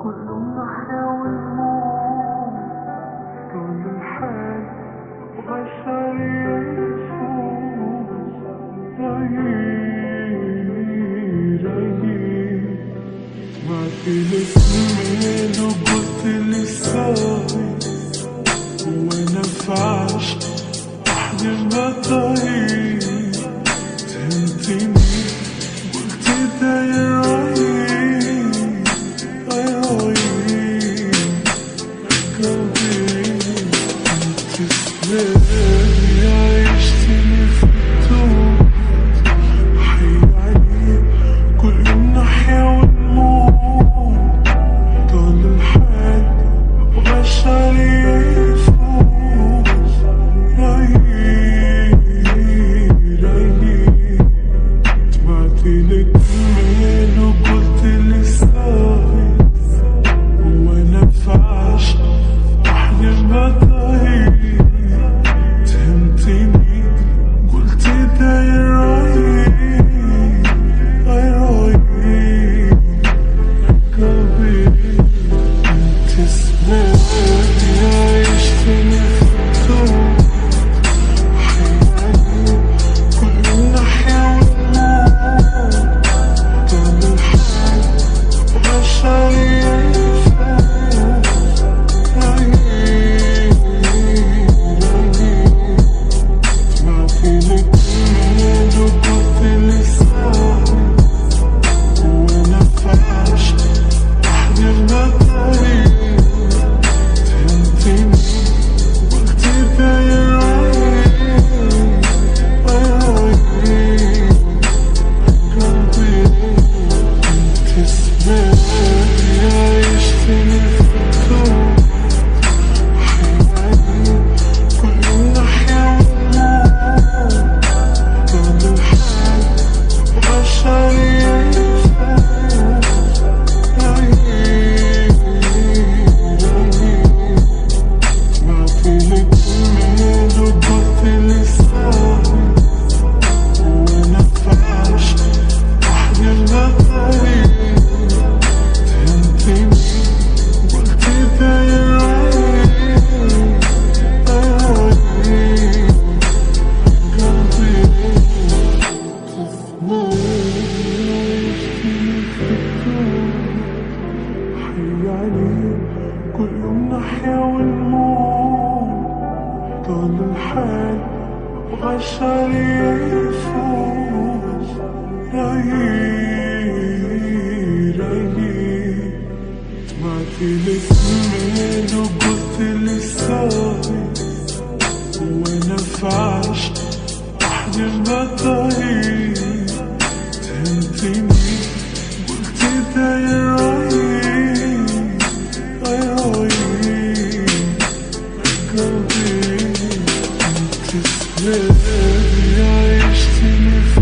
كل نحيا والموت طول الحال وبشر يفوز رهيب بعتلك ايميل وقلتلي سوري ومنفعش وحدي بطيب فهمتيني قلتي ده يا رهيب يا رهيب قلبي انت سلامي عيشتني في الدور حي عليك كل يوم نحيا ونموت طال الحال وبشر يفوز رهيب رهيب بعتلك ايميل وقلتلي سوري ومنفعش وحدي بطيب فهمتيني قلتي ده يا رهيب يا رهيب قلبي انت سلامي عيشتني في الدور حي عليك كل يوم نحيا ونموت طال الحال وبشر يفوز رهيب رهيب بعتلك ايميل وقلتلي سوري ومنفعش وحدي بطيب فهمتيني قلتي ده يا رهيب يا رهيب قلبي انت سلامي عيشتني في الدور حي عليك كل يوم نحيا ونموت طال الحال وبشر يفوز رهيب رهيب بعتلك ايميل وقلتلي سوري ومنفعش وحدي بطيب فهمتيني قلتي ده يا رهيب يا رهيب قلبي حي عليك كل يوم نحيا ونموت طال الحال وبشر يفوز رهيب رهيب بعتلك ايميل وقلتلي سوري ومنفعش وحدي بطيب فهمتيني قلتي ده يا رهيب يا رهيب قلبي انت سلامي عيشتني في